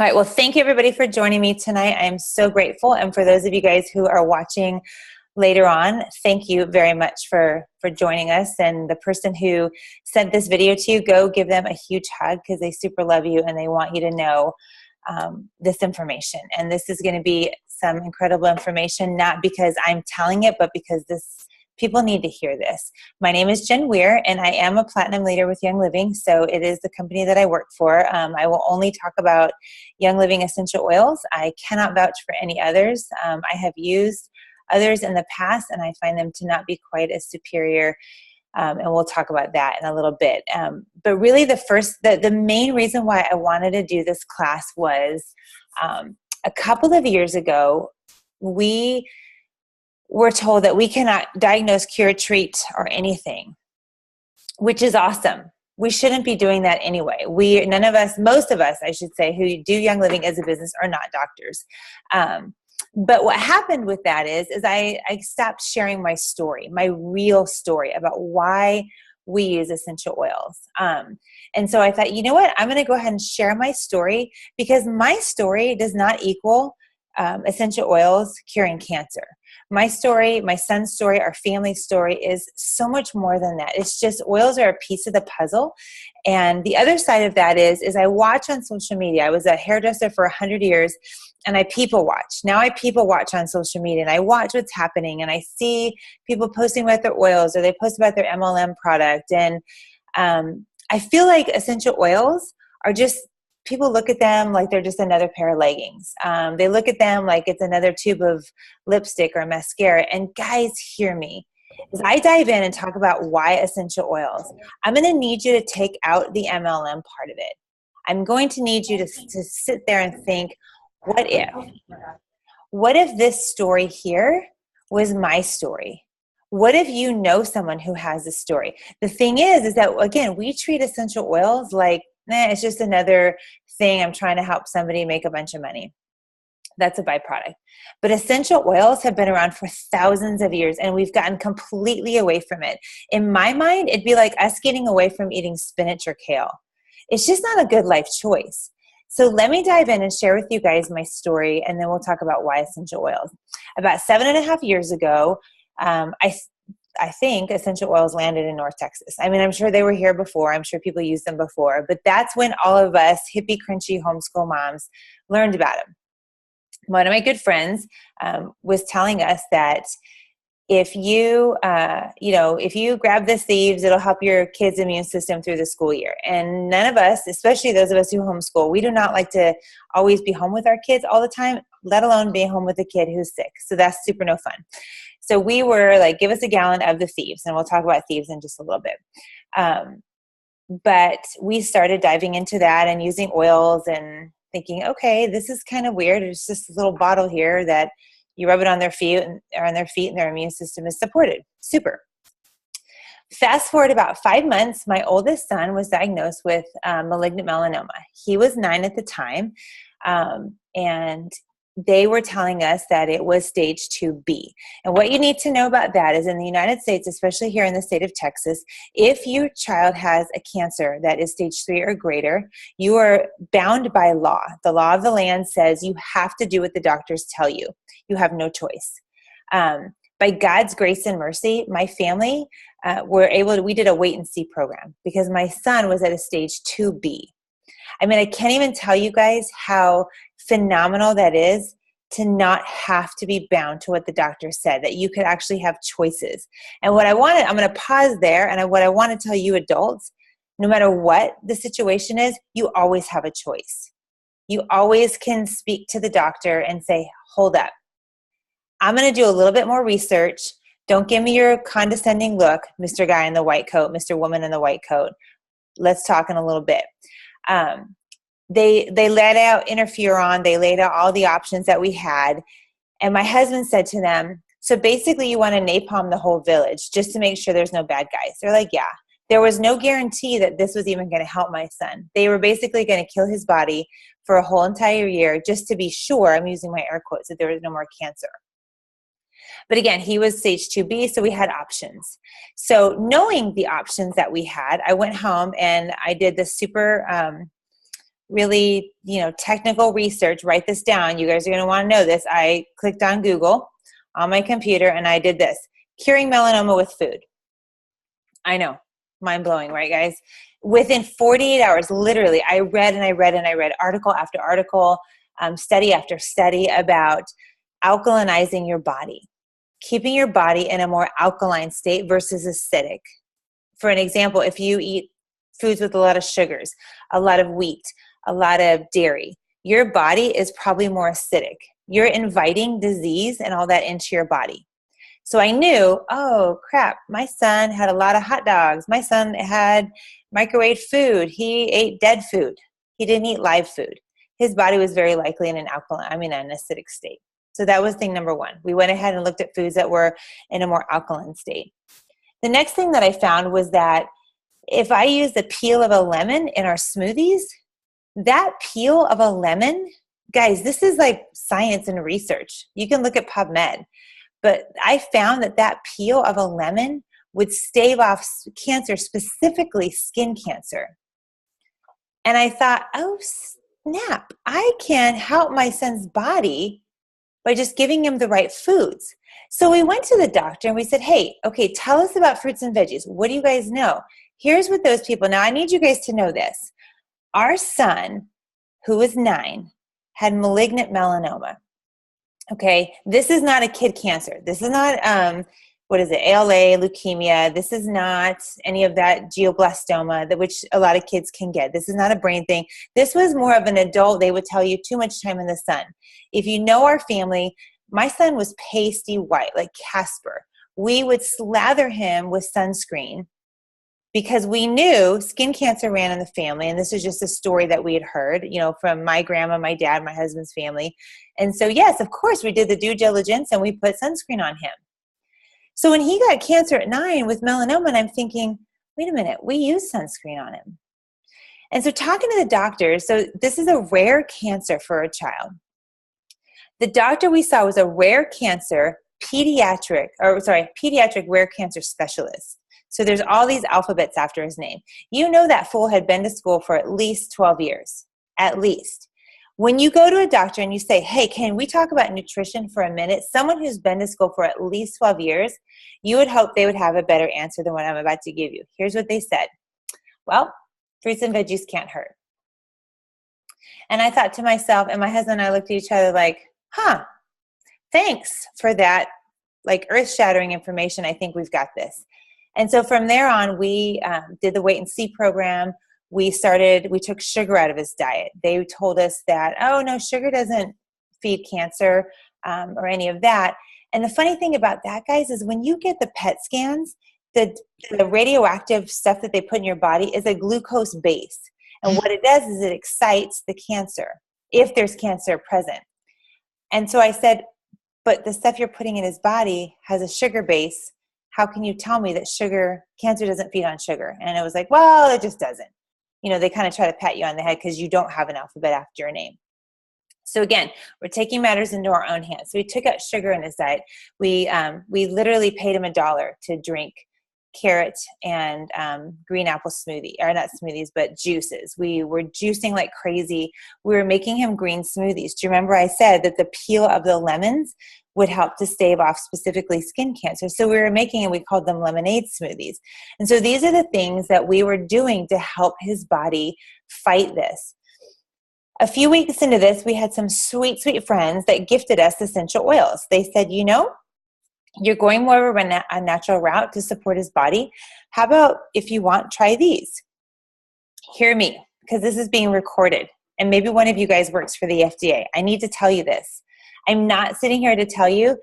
All right. Well, thank you everybody for joining me tonight. I'm so grateful. And for those of you guys who are watching later on, thank you very much for joining us. And the person who sent this video to you, go give them a huge hug because they super love you and they want you to know this information. And this is going to be some incredible information, not because I'm telling it, but because people need to hear this. My name is Jen Weir, and I am a Platinum Leader with Young Living, so it is the company that I work for. I will only talk about Young Living essential oils. I cannot vouch for any others. I have used others in the past, and I find them to not be quite as superior, and we'll talk about that in a little bit. But really the main reason why I wanted to do this class was a couple of years ago, we're told that we cannot diagnose, cure, treat, or anything, which is awesome. We shouldn't be doing that anyway. Most of us, I should say, who do Young Living as a business are not doctors. But what happened with that is I stopped sharing my story, my real story about why we use essential oils. And so I thought, you know what? I'm going to go ahead and share my story because my story does not equal essential oils curing cancer. My story, my son's story, our family story is so much more than that. It's just oils are a piece of the puzzle. And the other side of that is I watch on social media. I was a hairdresser for 100 years and I people watch. Now I people watch on social media and I watch what's happening and I see people posting about their oils or they post about their MLM product. And I feel like essential oils are just, people look at them like they're just another pair of leggings. They look at them like it's another tube of lipstick or mascara. And guys, hear me. As I dive in and talk about why essential oils, I'm going to need you to take out the MLM part of it. I'm going to need you to sit there and think, what if? What if this story here was my story? What if you know someone who has a story? The thing is that, again, we treat essential oils like, it's just another thing. I'm trying to help somebody make a bunch of money. That's a byproduct. But essential oils have been around for thousands of years, and we've gotten completely away from it. In my mind, it'd be like us getting away from eating spinach or kale. It's just not a good life choice. So let me dive in and share with you guys my story, and then we'll talk about why essential oils. About 7.5 years ago, I think essential oils landed in North Texas. I mean, I'm sure they were here before. I'm sure people used them before. But that's when all of us hippie, crunchy homeschool moms learned about them. One of my good friends was telling us that if you grab the thieves, it'll help your kid's immune system through the school year. And none of us, especially those of us who homeschool, we do not like to always be home with our kids all the time, let alone be home with a kid who's sick. So that's super no fun. So we were like, give us a gallon of the thieves, and we'll talk about thieves in just a little bit. But we started diving into that and using oils and thinking, okay, this is kind of weird. It's just a little bottle here that you rub it on their feet and their immune system is supported. Super. Fast forward about 5 months, my oldest son was diagnosed with malignant melanoma. He was 9 at the time, and they were telling us that it was stage 2B. And what you need to know about that is in the United States, especially here in the state of Texas, if your child has a cancer that is stage 3 or greater, you are bound by law. The law of the land says you have to do what the doctors tell you. You have no choice. By God's grace and mercy, my family we did a wait and see program because my son was at a stage 2B. I mean, I can't even tell you guys how phenomenal that is to not have to be bound to what the doctor said, that you could actually have choices. And I'm going to pause there, and what I want to tell you adults, no matter what the situation is, you always have a choice. You always can speak to the doctor and say, hold up. I'm going to do a little bit more research. Don't give me your condescending look, Mr. Guy in the white coat, Mr. Woman in the white coat. Let's talk in a little bit. They laid out interferon. They laid out all the options that we had. And my husband said to them, so basically you want to napalm the whole village just to make sure there's no bad guys. They're like, yeah. There was no guarantee that this was even going to help my son. They were basically going to kill his body for a whole entire year just to be sure, I'm using my air quotes, that there was no more cancer. But again, he was stage 2B, so we had options. So knowing the options that we had, I went home and I did this super really, technical research, write this down. You guys are going to want to know this. I clicked on Google on my computer and I did this: curing melanoma with food. I know, mind blowing, right, guys? Within 48 hours, literally, I read article after article, study after study about alkalinizing your body, keeping your body in a more alkaline state versus acidic. For an example, if you eat foods with a lot of sugars, a lot of wheat, a lot of dairy, your body is probably more acidic. You're inviting disease and all that into your body. So I knew, oh crap, my son had a lot of hot dogs. My son had microwave food. He ate dead food. He didn't eat live food. His body was very likely in an acidic state. So that was thing number one. We went ahead and looked at foods that were in a more alkaline state. The next thing that I found was that if I use the peel of a lemon in our smoothies, that peel of a lemon, guys, this is like science and research. You can look at PubMed. But I found that peel of a lemon would stave off cancer, specifically skin cancer. And I thought, oh, snap, I can help my son's body by just giving him the right foods. So we went to the doctor and we said, hey, okay, tell us about fruits and veggies. What do you guys know? Here's what those people, now I need you guys to know this. Our son, who was 9, had malignant melanoma. Okay, this is not a kid cancer. This is not, ALA, leukemia. This is not any of that glioblastoma, which a lot of kids can get. This is not a brain thing. This was more of an adult. They would tell you too much time in the sun. If you know our family, my son was pasty white, like Casper. We would slather him with sunscreen because we knew skin cancer ran in the family. And this is just a story that we had heard, from my grandma, my dad, my husband's family. And so, yes, of course, we did the due diligence and we put sunscreen on him. So when he got cancer at 9 with melanoma, and I'm thinking, wait a minute, we use sunscreen on him. And so talking to the doctor, so this is a rare cancer for a child. The doctor we saw was a rare cancer pediatric rare cancer specialist. So there's all these alphabets after his name. You know that fool had been to school for at least 12 years, at least. When you go to a doctor and you say, hey, can we talk about nutrition for a minute? Someone who's been to school for at least 12 years, you would hope they would have a better answer than what I'm about to give you. Here's what they said. Well, fruits and veggies can't hurt. And I thought to myself, and my husband and I looked at each other like, thanks for that, like earth-shattering information. I think we've got this. And so from there on, we did the Wait and See program. We took sugar out of his diet. They told us that, oh, no, sugar doesn't feed cancer or any of that. And the funny thing about that, guys, is when you get the PET scans, the radioactive stuff that they put in your body is a glucose base. And what it does is it excites the cancer, if there's cancer present. And so I said, but the stuff you're putting in his body has a sugar base. How can you tell me that cancer doesn't feed on sugar? And it was like, well, it just doesn't. They kind of try to pat you on the head because you don't have an alphabet after your name. So again, we're taking matters into our own hands. So we took out sugar in his diet. We literally paid him $1 to drink carrot and green apple smoothie, or not smoothies, but juices. We were juicing like crazy. We were making him green smoothies. Do you remember I said that the peel of the lemons would help to stave off specifically skin cancer? So we were making, and we called them lemonade smoothies. And so these are the things that we were doing to help his body fight this. A few weeks into this, we had some sweet, sweet friends that gifted us essential oils. They said, you're going more of a natural route to support his body. How about, if you want, try these? Hear me, because this is being recorded. And maybe one of you guys works for the FDA. I need to tell you this. I'm not sitting here to tell you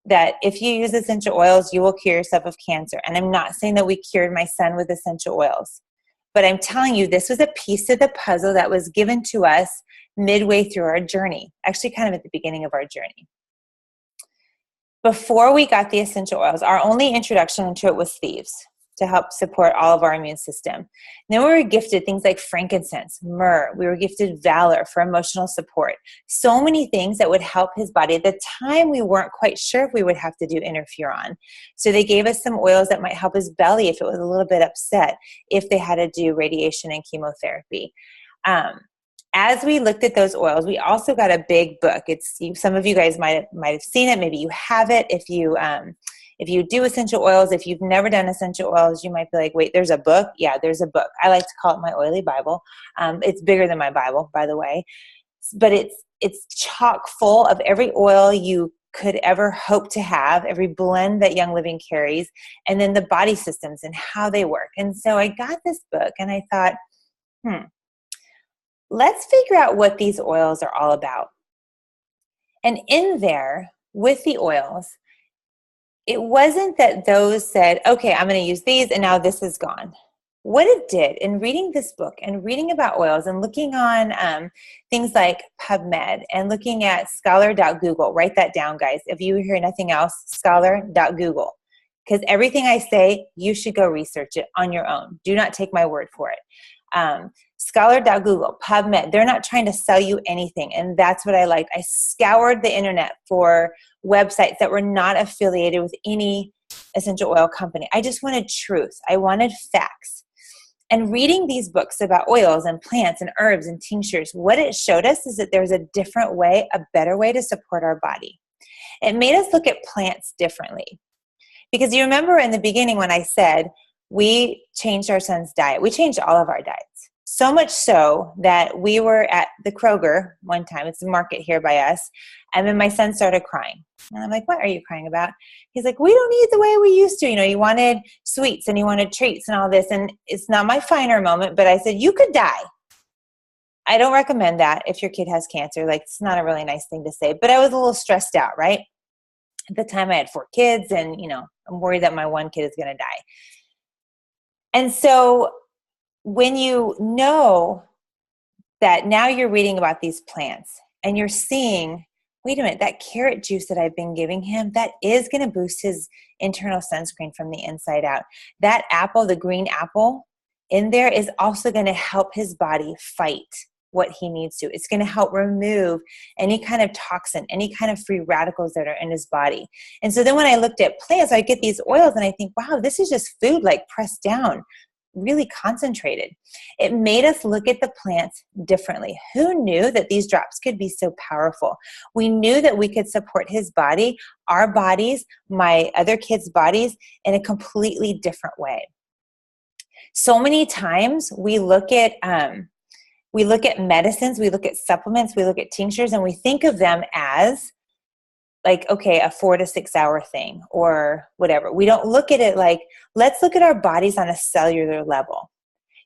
that if you use essential oils, you will cure yourself of cancer. And I'm not saying that we cured my son with essential oils. But I'm telling you, this was a piece of the puzzle that was given to us midway through our journey, actually kind of at the beginning of our journey. Before we got the essential oils, our only introduction into it was thieves to help support all of our immune system. And then we were gifted things like frankincense, myrrh. We were gifted valor for emotional support. So many things that would help his body. At the time, we weren't quite sure if we would have to do interferon. So they gave us some oils that might help his belly if it was a little bit upset, if they had to do radiation and chemotherapy. as we looked at those oils, we also got a big book. Some of you guys might have seen it. Maybe you have it. If you do essential oils, if you've never done essential oils, you might be like, wait, there's a book? Yeah, there's a book. I like to call it my oily Bible. It's bigger than my Bible, by the way. But it's chock full of every oil you could ever hope to have, every blend that Young Living carries, and then the body systems and how they work. And so I got this book and I thought, let's figure out what these oils are all about. And in there, with the oils, it wasn't that those said, okay, I'm going to use these and now this is gone. What it did in reading this book and reading about oils and looking on things like PubMed and looking at scholar.google, write that down, guys. If you hear nothing else, scholar.google. Because everything I say, you should go research it on your own. Do not take my word for it. Scholar.google, PubMed, they're not trying to sell you anything. And that's what I liked. I scoured the internet for websites that were not affiliated with any essential oil company. I just wanted truth. I wanted facts. And reading these books about oils and plants and herbs and tinctures, what it showed us is that there's a different way, a better way to support our body. It made us look at plants differently. Because you remember in the beginning when I said we changed our son's diet. We changed all of our diets. So much so that we were at the Kroger one time. It's a market here by us. And then my son started crying. And I'm like, what are you crying about? He's like, we don't eat the way we used to. You know, he wanted sweets and he wanted treats and all this. And it's not my finer moment, but I said, you could die. I don't recommend that if your kid has cancer. Like, it's not a really nice thing to say. But I was a little stressed out, right? At the time I had 4 kids and, you know, I'm worried that my one kid is going to die. And so when you know that now you're reading about these plants and you're seeing, wait a minute, that carrot juice that I've been giving him, that is going to boost his internal sunscreen from the inside out. That apple, the green apple in there, is also going to help his body fight what he needs to. It's going to help remove any kind of toxin, any kind of free radicals that are in his body. And so then when I looked at plants, I get these oils and I think, wow, this is just food like pressed down, really concentrated. It made us look at the plants differently. Who knew that these drops could be so powerful? We knew that we could support his body, our bodies, my other kids' bodies in a completely different way. So many times we look at medicines, we look at supplements, we look at tinctures, and we think of them as like, okay, a 4 to 6 hour thing or whatever. We don't look at it like, let's look at our bodies on a cellular level.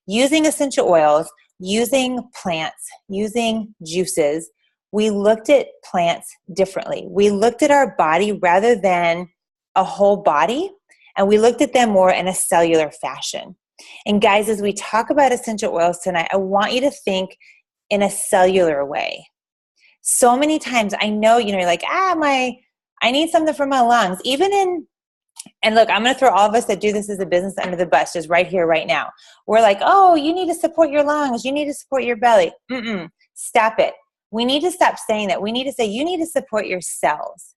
Using essential oils, using plants, using juices, we looked at plants differently. We looked at our body rather than a whole body, and we looked at them more in a cellular fashion. And guys, as we talk about essential oils tonight, I want you to think in a cellular way. So many times I know, you're like, I need something for my lungs. And look, I'm going to throw all of us that do this as a business under the bus, just right here, right now. We're like, oh, you need to support your lungs. You need to support your belly. Stop it. We need to stop saying that. We need to say, you need to support your cells.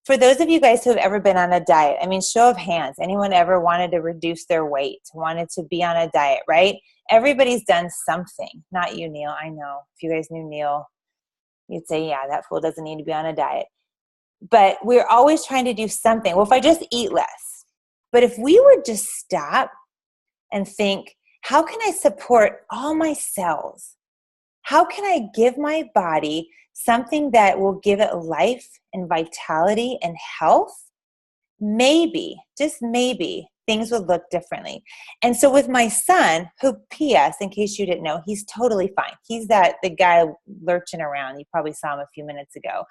For those of you guys who have ever been on a diet, I mean, show of hands, anyone ever wanted to reduce their weight, wanted to be on a diet, right? Everybody's done something. Not you, Neil. I know. If you guys knew Neil, you'd say, yeah, that fool doesn't need to be on a diet. But we're always trying to do something. Well, if I just eat less. But if we would just stop and think, how can I support all my cells? How can I give my body something that will give it life and vitality and health? Maybe, just maybe, things would look differently. And so with my son, who, P.S., in case you didn't know, he's totally fine. He's the guy lurching around. You probably saw him a few minutes ago.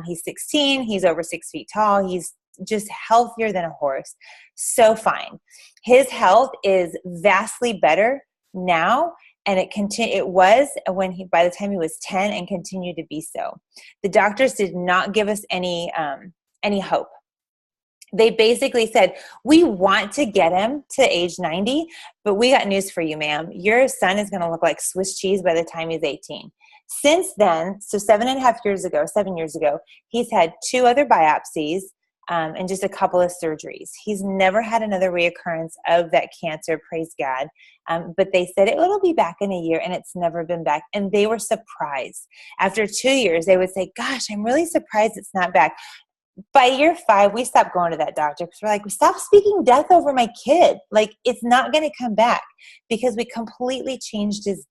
He's 16. He's over 6 feet tall. He's just healthier than a horse. So fine. His health is vastly better now. And it was by the time he was 10 and continued to be so. The doctors did not give us any hope. They basically said, we want to get him to age 90, but we got news for you, ma'am. Your son is going to look like Swiss cheese by the time he's 18. Since then, so 7 years ago, he's had 2 other biopsies. and just a couple of surgeries. He's never had another reoccurrence of that cancer, praise God. But they said it'll be back in a year, and it's never been back. And they were surprised. After 2 years, they would say, gosh, I'm really surprised it's not back. By year 5, we stopped going to that doctor because we're like, stop speaking death over my kid. Like, it's not going to come back, because we completely changed his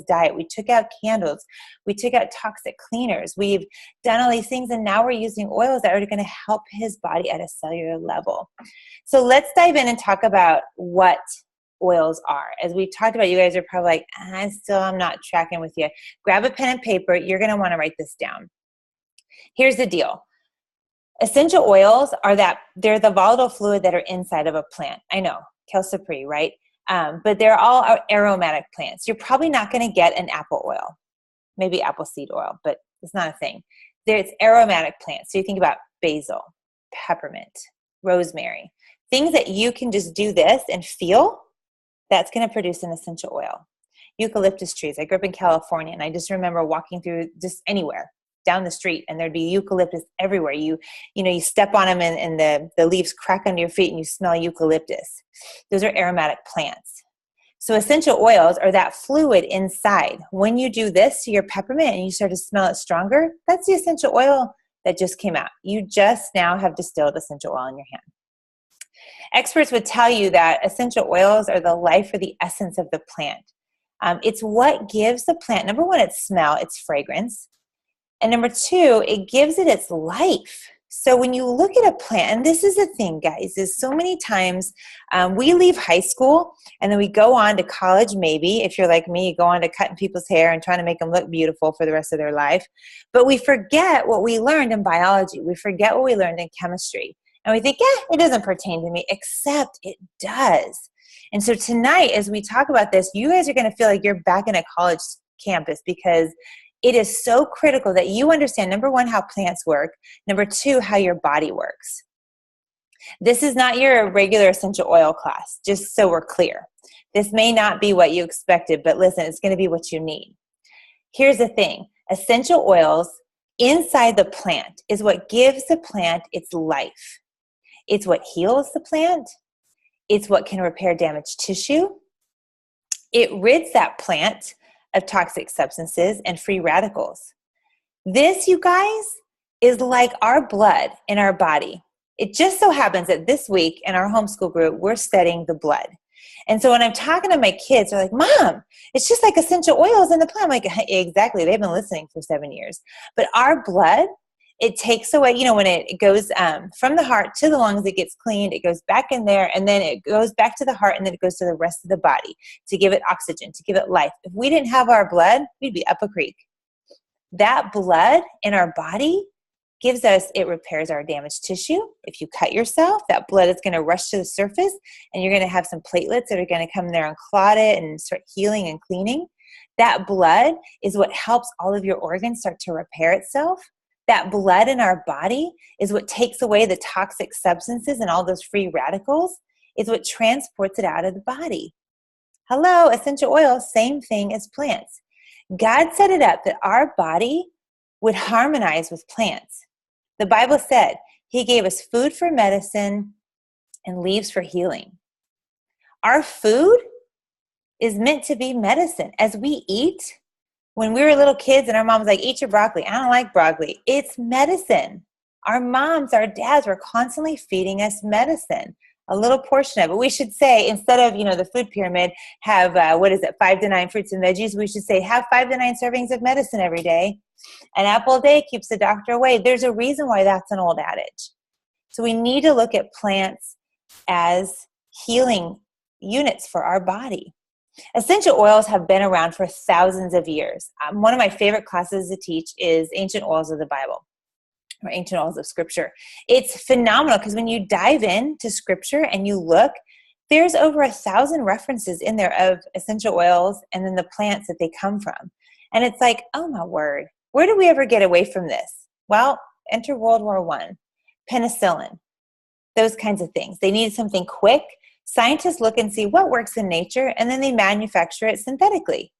diet. We took out candles. We took out toxic cleaners. We've done all these things, and now we're using oils that are going to help his body at a cellular level. So let's dive in and talk about what oils are. As we've talked about, you guys are probably like, I'm not tracking with you. Grab a pen and paper. You're going to want to write this down. Here's the deal. Essential oils they're the volatile fluid that are inside of a plant. I know, Kelsapri, right? But they're all aromatic plants. You're probably not going to get an apple oil, maybe apple seed oil, but it's not a thing. It's aromatic plants. So you think about basil, peppermint, rosemary, things that you can just do this and feel, that's going to produce an essential oil. Eucalyptus trees. I grew up in California, and I just remember walking through just anywhere down the street, and there'd be eucalyptus everywhere. You step on them, and the leaves crack under your feet, and you smell eucalyptus. Those are aromatic plants. So essential oils are that fluid inside. When you do this to your peppermint and you start to smell it stronger, that's the essential oil that just came out. You just now have distilled essential oil in your hand. Experts would tell you that essential oils are the life or the essence of the plant. It's what gives the plant, number one, its smell, its fragrance. And number 2, it gives it its life. So when you look at a plant, and this is the thing, guys, is so many times we leave high school and then we go on to college, maybe. If you're like me, you go on to cutting people's hair and trying to make them look beautiful for the rest of their life. But we forget what we learned in biology. We forget what we learned in chemistry. And we think, it doesn't pertain to me, except it does. And so tonight, as we talk about this, you guys are going to feel like you're back in a college campus, because it is so critical that you understand, number 1, how plants work. Number 2, how your body works. This is not your regular essential oil class, just so we're clear. This may not be what you expected, but listen, it's going to be what you need. Here's the thing. Essential oils inside the plant is what gives the plant its life. It's what heals the plant. It's what can repair damaged tissue. It rids that plant of toxic substances and free radicals. This, you guys, is like our blood in our body. It just so happens that this week in our homeschool group, we're studying the blood. And so when I'm talking to my kids, they're like, Mom, it's just like essential oils in the plant. I'm like, exactly. They've been listening for 7 years. But our blood, it takes away, when it goes from the heart to the lungs, it gets cleaned, it goes back in there, and then it goes back to the heart, and then it goes to the rest of the body to give it oxygen, to give it life. If we didn't have our blood, we'd be up a creek. That blood in our body it repairs our damaged tissue. If you cut yourself, that blood is going to rush to the surface, and you're going to have some platelets that are going to come there and clot it and start healing and cleaning. That blood is what helps all of your organs start to repair itself. That blood in our body is what takes away the toxic substances and all those free radicals, is what transports it out of the body. Hello, essential oil, same thing as plants. God set it up that our body would harmonize with plants. The Bible said He gave us food for medicine and leaves for healing. Our food is meant to be medicine. As we eat, when we were little kids and our mom was like, eat your broccoli. I don't like broccoli. It's medicine. Our moms, our dads were constantly feeding us medicine, a little portion of it. We should say, instead of, the food pyramid, have, 5 to 9 fruits and veggies, we should say, have 5 to 9 servings of medicine every day. An apple a day keeps the doctor away. There's a reason why that's an old adage. So we need to look at plants as healing units for our body. Essential oils have been around for thousands of years. One of my favorite classes to teach is Ancient Oils of the Bible, or Ancient Oils of Scripture. It's phenomenal because when you dive into Scripture and you look, there's over 1,000 references in there of essential oils and then the plants that they come from. And it's like, oh my word, where did we ever get away from this? Well, enter World War I, penicillin, those kinds of things. They needed something quick. Scientists look and see what works in nature, and then they manufacture it synthetically.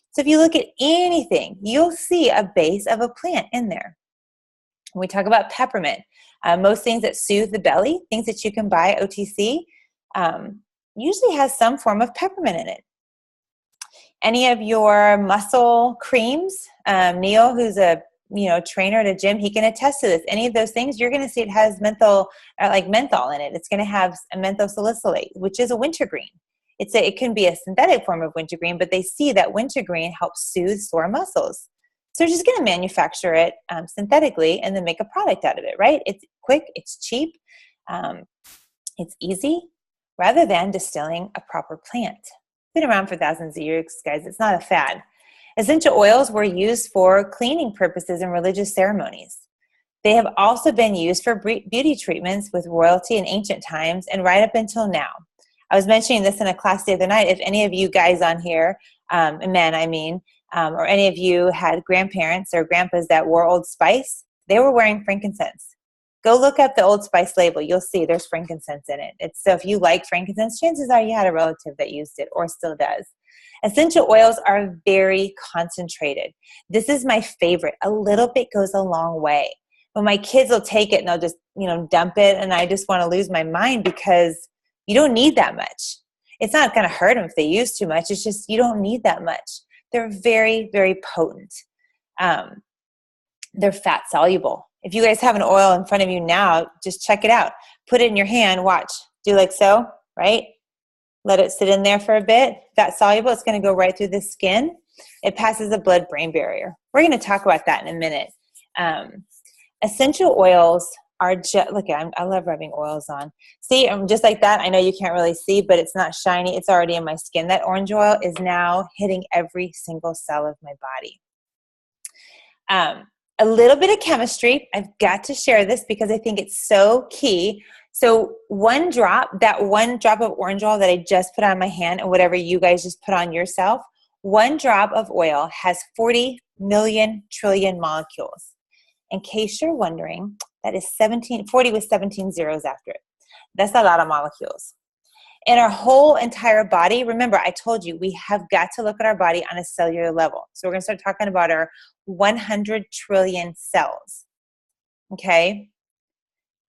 So if you look at anything, you'll see a base of a plant in there. we talk about peppermint. Most things that soothe the belly, things that you can buy OTC, usually has some form of peppermint in it. Any of your muscle creams, Neil, who's a trainer at a gym, he can attest to this. Any of those things, you're going to see it has menthol in it. It's going to have a menthol salicylate, which is a wintergreen. It can be a synthetic form of wintergreen, but they see that wintergreen helps soothe sore muscles. So they're just going to manufacture it synthetically and then make a product out of it, right? It's quick, it's cheap, it's easy, rather than distilling a proper plant. Been around for thousands of years, guys. It's not a fad. Essential oils were used for cleaning purposes in religious ceremonies. They have also been used for beauty treatments with royalty in ancient times and right up until now. I was mentioning this in a class the other night. If any of you guys on here, men I mean, or any of you had grandparents or grandpas that wore Old Spice, they were wearing frankincense. Go look up the Old Spice label. You'll see there's frankincense in it. So if you like frankincense, chances are you had a relative that used it or still does. Essential oils are very concentrated. This is my favorite. A little bit goes a long way. When my kids will take it and they'll just, dump it, and I just want to lose my mind because you don't need that much. It's not going to hurt them if they use too much. It's just you don't need that much. They're very, very potent. They're fat soluble. If you guys have an oil in front of you now, just check it out. Put it in your hand, watch. Do like so, right? Let it sit in there for a bit. Fat soluble, it's going to go right through the skin. It passes the blood-brain barrier. We're going to talk about that in a minute. Essential oils are just, look, I love rubbing oils on. See, just like that. I know you can't really see, but it's not shiny. It's already in my skin. That orange oil is now hitting every single cell of my body. A little bit of chemistry. I've got to share this because I think it's so key. So that one drop of orange oil that I just put on my hand, and whatever you guys just put on yourself, one drop of oil has 40 million trillion molecules. In case you're wondering, that is 40 with 17 zeros after it. That's a lot of molecules. In our whole entire body, remember, I told you, we have got to look at our body on a cellular level. So we're going to start talking about our 100 trillion cells. Okay?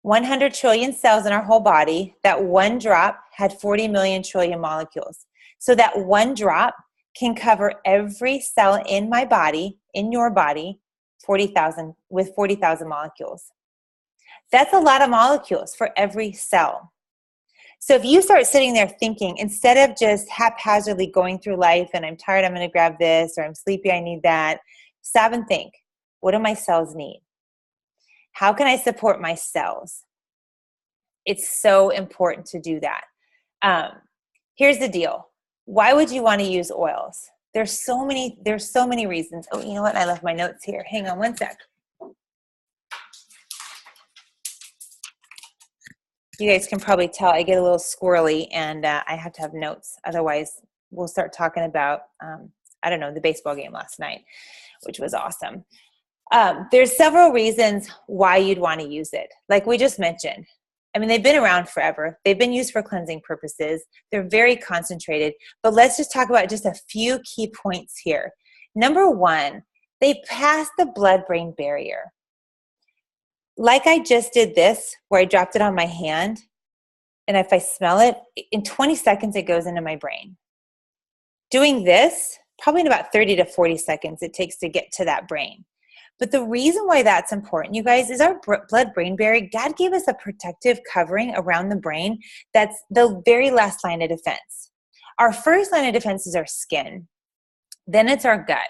100 trillion cells in our whole body. That one drop had 40 million trillion molecules. So that one drop can cover every cell in my body, in your body, 40,000 molecules. That's a lot of molecules for every cell. So if you start sitting there thinking, instead of just haphazardly going through life and I'm tired, I'm going to grab this, or I'm sleepy, I need that, stop and think, what do my cells need? How can I support my cells? It's so important to do that. Here's the deal. Why would you want to use oils? There's so many reasons. Oh, you know what? I left my notes here. Hang on one sec. You guys can probably tell I get a little squirrely and I have to have notes. Otherwise, we'll start talking about, the baseball game last night, which was awesome. There's several reasons why you'd want to use it. Like we just mentioned, they've been around forever. They've been used for cleansing purposes. They're very concentrated. But let's just talk about just a few key points here. Number one, they pass the blood-brain barrier. Like I just did this, where I dropped it on my hand, and if I smell it, in 20 seconds it goes into my brain. Doing this, probably in about 30 to 40 seconds it takes to get to that brain. But the reason why that's important, you guys, is our blood-brain barrier. God gave us a protective covering around the brain that's the very last line of defense. Our first line of defense is our skin. Then it's our gut.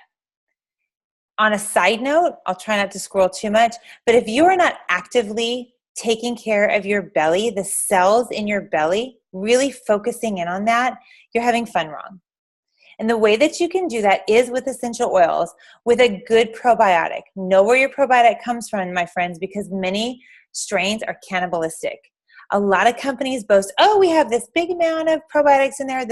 On a side note, I'll try not to scroll too much, but if you are not actively taking care of your belly, the cells in your belly, really focusing in on that, you're having fun wrong. And the way that you can do that is with essential oils, with a good probiotic. Know where your probiotic comes from, my friends, because many strains are cannibalistic. A lot of companies boast, oh, we have this big amount of probiotics in there.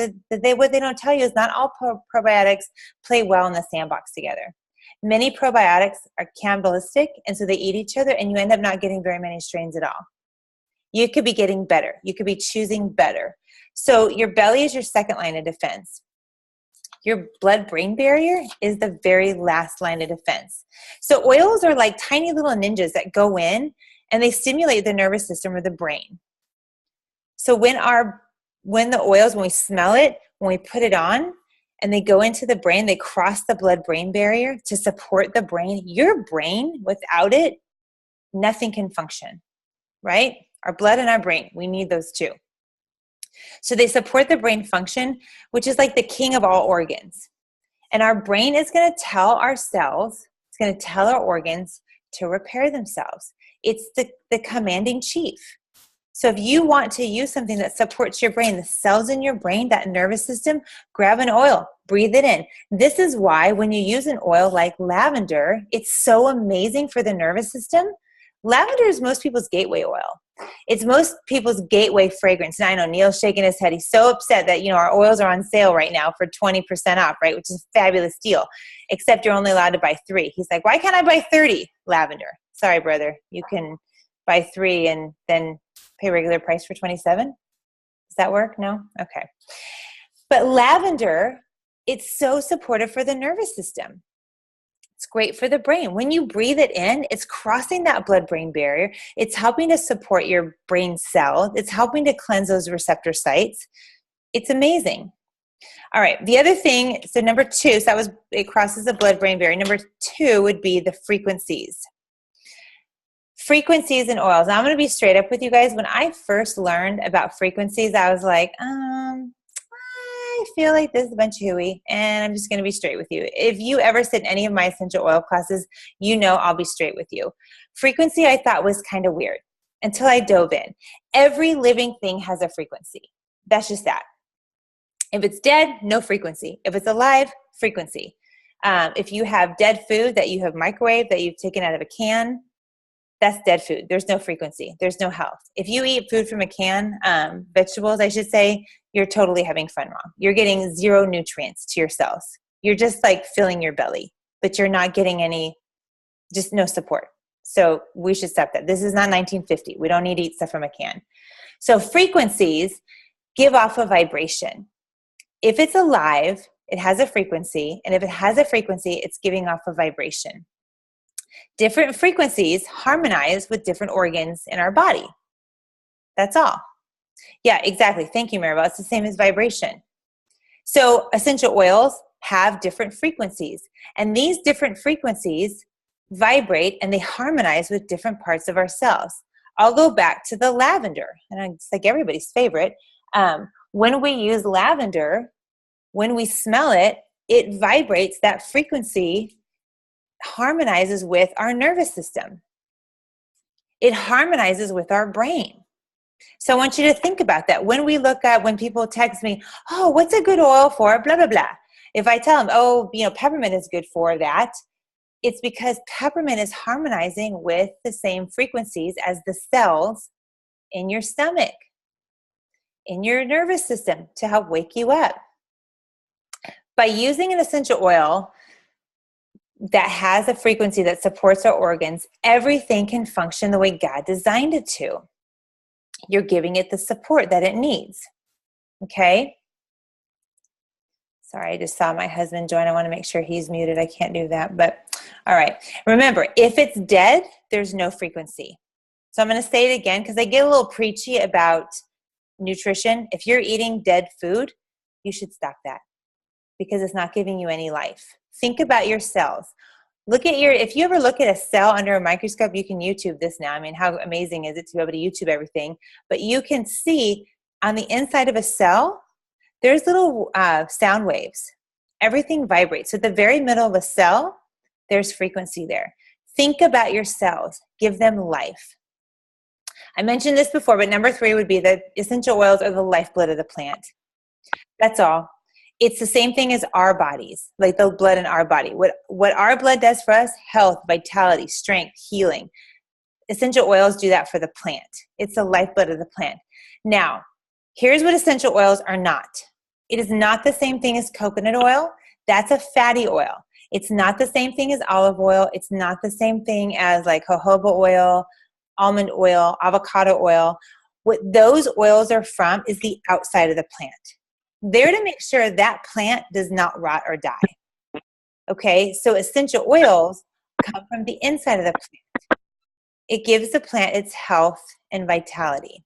What they don't tell you is not all probiotics play well in the sandbox together. Many probiotics are cannibalistic, and so they eat each other, and you end up not getting very many strains at all. You could be getting better. You could be choosing better. So your belly is your second line of defense. Your blood-brain barrier is the very last line of defense. So oils are like tiny little ninjas that go in and they stimulate the nervous system or the brain. So when we smell it, when we put it on and they go into the brain, they cross the blood-brain barrier to support the brain. Your brain, without it, nothing can function, right? Our blood and our brain, we need those two. So they support the brain function, which is like the king of all organs. And our brain is going to tell our cells, it's going to tell our organs to repair themselves. It's the commanding chief. So if you want to use something that supports your brain, the cells in your brain, that nervous system, grab an oil, breathe it in. This is why when you use an oil like lavender, it's so amazing for the nervous system. Lavender is most people's gateway oil. It's most people's gateway fragrance. And I know Neil's shaking his head. He's so upset that, our oils are on sale right now for 20% off, right? Which is a fabulous deal, except you're only allowed to buy 3. He's like, why can't I buy 30 lavender? Sorry, brother. You can buy 3 and then pay regular price for 27. Does that work? No? Okay. But lavender, it's so supportive for the nervous system. It's great for the brain. When you breathe it in, it's crossing that blood-brain barrier. It's helping to support your brain cells. It's helping to cleanse those receptor sites. It's amazing. All right. The other thing, so number 2, so it crosses the blood-brain barrier. Number 2 would be the frequencies. Frequencies in oils. Now, I'm going to be straight up with you guys. When I first learned about frequencies, I was like, I feel like this is a bunch of hooey, and I'm just going to be straight with you. If you ever sit in any of my essential oil classes, I'll be straight with you. Frequency I thought was kind of weird until I dove in. Every living thing has a frequency. That's just that. If it's dead, no frequency. If it's alive, frequency. If you have dead food that you have microwaved, that you've taken out of a can, that's dead food. There's no frequency. There's no health. If you eat food from a can, vegetables, I should say, you're totally having fun wrong. You're getting 0 nutrients to your cells. You're just like filling your belly, but you're not getting just no support. So we should stop that. This is not 1950. We don't need to eat stuff from a can. So frequencies give off a vibration. If it's alive, it has a frequency. And if it has a frequency, it's giving off a vibration. Different frequencies harmonize with different organs in our body. That's all. Yeah, exactly. Thank you, Maribel. It's the same as vibration. So essential oils have different frequencies, and these different frequencies vibrate and they harmonize with different parts of our cells. I'll go back to the lavender, and it's like everybody's favorite. When we use lavender, when we smell it, it vibrates. That frequency harmonizes with our nervous system. It harmonizes with our brain. So I want you to think about that. When people text me, oh, what's a good oil for blah, blah, blah. If I tell them, peppermint is good for that, it's because peppermint is harmonizing with the same frequencies as the cells in your stomach, in your nervous system to help wake you up. By using an essential oil that has a frequency that supports our organs, everything can function the way God designed it to. You're giving it the support that it needs. Okay? Sorry, I just saw my husband join. I want to make sure he's muted. I can't do that, but all right. Remember, if it's dead, there's no frequency. So I'm going to say it again because I get a little preachy about nutrition. If you're eating dead food, you should stop that because it's not giving you any life. Think about your cells. If you ever look at a cell under a microscope, you can YouTube this now. I mean, how amazing is it to be able to YouTube everything? But you can see on the inside of a cell, there's little sound waves. Everything vibrates. So at the very middle of a cell, there's frequency there. Think about your cells. Give them life. I mentioned this before, but number 3 would be that essential oils are the lifeblood of the plant. That's all. It's the same thing as our bodies, like the blood in our body. What our blood does for us, health, vitality, strength, healing. Essential oils do that for the plant. It's the lifeblood of the plant. Now, here's what essential oils are not. It is not the same thing as coconut oil. That's a fatty oil. It's not the same thing as olive oil. It's not the same thing as like jojoba oil, almond oil, avocado oil. What those oils are from is the outside of the plant. They're to make sure that plant does not rot or die. Okay, so essential oils come from the inside of the plant. It gives the plant its health and vitality.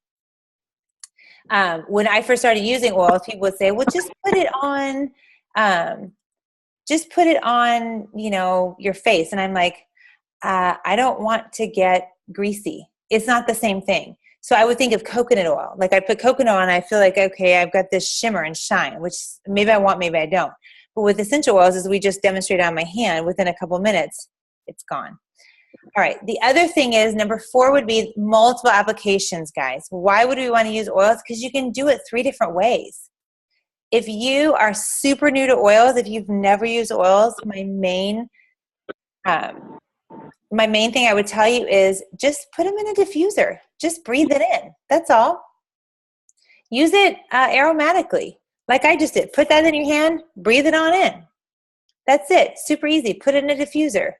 When I first started using oils, people would say, well, just put it on, your face. And I'm like, I don't want to get greasy. It's not the same thing. So I would think of coconut oil. Like I put coconut on and I feel like, okay, I've got this shimmer and shine, which maybe I want, maybe I don't. But with essential oils, as we just demonstrated on my hand, within a couple minutes, it's gone. All right. The other thing is, number 4 would be multiple applications, guys. Why would we want to use oils? Because you can do it 3 different ways. If you are super new to oils, if you've never used oils, my main thing I would tell you is just put them in a diffuser. Just breathe it in. That's all. Use it aromatically, like I just did. Put that in your hand, breathe it on in. That's it. Super easy. Put it in a diffuser.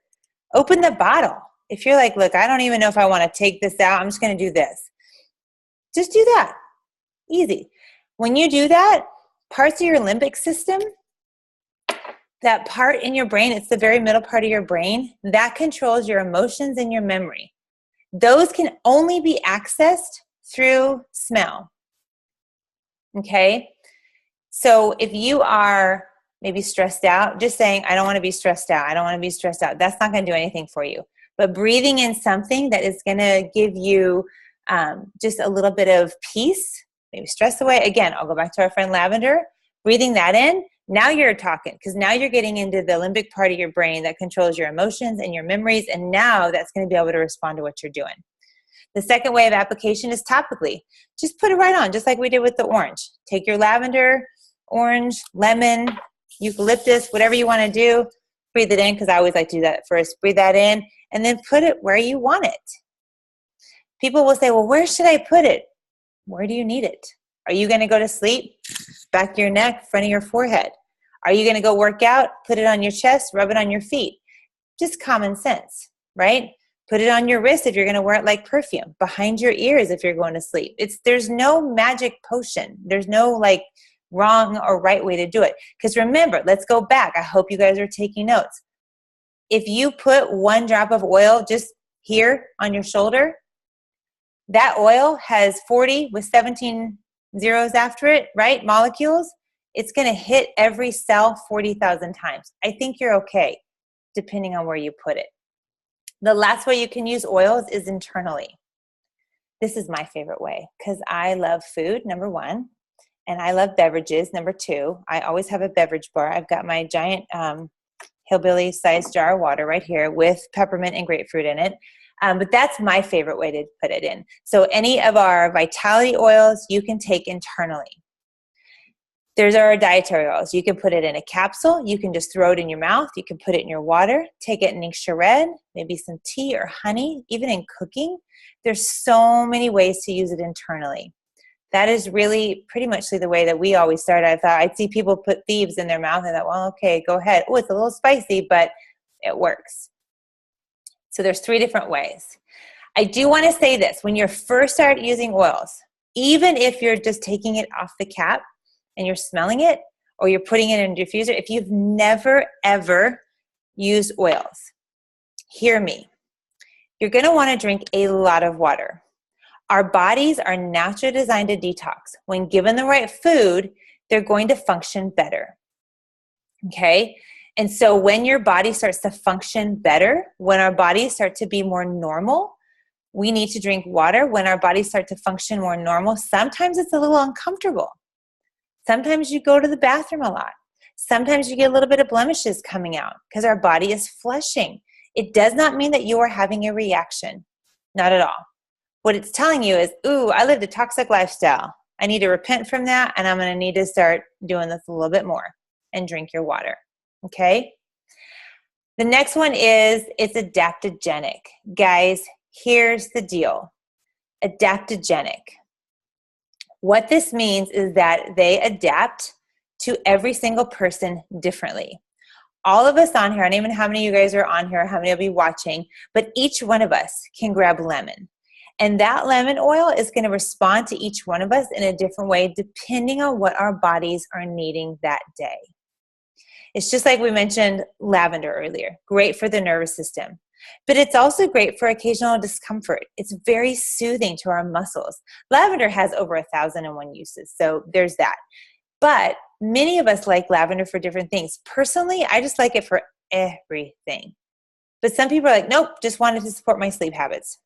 Open the bottle. If you're like, look, I don't even know if I want to take this out. I'm just going to do this. Just do that. Easy. When you do that, parts of your limbic system, that part in your brain, it's the very middle part of your brain, that controls your emotions and your memory. Those can only be accessed through smell. Okay? So if you are maybe stressed out, just saying, I don't want to be stressed out. I don't want to be stressed out. That's not going to do anything for you. But breathing in something that is going to give you just a little bit of peace, maybe stress away. Again, I'll go back to our friend lavender. Breathing that in, now you're talking, because now you're getting into the limbic part of your brain that controls your emotions and your memories, and now that's going to be able to respond to what you're doing. The second way of application is topically. Just put it right on, just like we did with the orange. Take your lavender, orange, lemon, eucalyptus, whatever you want to do, breathe it in, because I always like to do that first. Breathe that in, and then put it where you want it. People will say, well, where should I put it? Where do you need it? Are you going to go to sleep? Back of your neck, front of your forehead. Are you going to go work out? Put it on your chest, rub it on your feet. Just common sense, right? Put it on your wrist if you're going to wear it like perfume. Behind your ears if you're going to sleep. There's no magic potion. There's no like wrong or right way to do it. Because remember, let's go back. I hope you guys are taking notes. If you put 1 drop of oil just here on your shoulder, that oil has 40 with 17 zeros after it, right? Molecules. It's going to hit every cell 40,000 times. I think you're okay, depending on where you put it. The last way you can use oils is internally. This is my favorite way because I love food, number 1, and I love beverages, number 2. I always have a beverage bar. I've got my giant hillbilly-sized jar of water right here with peppermint and grapefruit in it. But that's my favorite way to put it in. So any of our vitality oils you can take internally. There's our dietary oils. You can put it in a capsule. You can just throw it in your mouth. You can put it in your water. Take it in Ningxia Red, maybe some tea or honey, even in cooking. There's so many ways to use it internally. That is really pretty much the way that we always started. I thought I'd see people put thieves in their mouth. And I thought, well, okay, go ahead. Oh, it's a little spicy, but it works. So there's 3 different ways. I do want to say this. When you first start using oils, even if you're just taking it off the cap and you're smelling it, or you're putting it in a diffuser, if you've never, ever used oils, hear me. You're going to want to drink a lot of water. Our bodies are naturally designed to detox. When given the right food, they're going to function better. Okay? And so when your body starts to function better, when our bodies start to be more normal, we need to drink water. When our bodies start to function more normal, sometimes it's a little uncomfortable. Sometimes you go to the bathroom a lot. Sometimes you get a little bit of blemishes coming out because our body is flushing. It does not mean that you are having a reaction. Not at all. What it's telling you is, ooh, I lived a toxic lifestyle. I need to repent from that, and I'm going to need to start doing this a little bit more and drink your water. Okay? The next one is it's adaptogenic. Guys, here's the deal. Adaptogenic. What this means is that they adapt to every single person differently. All of us on here, I don't even know how many of you guys are on here, how many will be watching, but each one of us can grab lemon. And that lemon oil is going to respond to each one of us in a different way depending on what our bodies are needing that day. It's just like we mentioned lavender earlier, great for the nervous system. But it's also great for occasional discomfort. It's very soothing to our muscles. Lavender has over 1,001 uses, so there's that. But many of us like lavender for different things. Personally, I just like it for everything. But some people are like, nope, just wanted to support my sleep habits.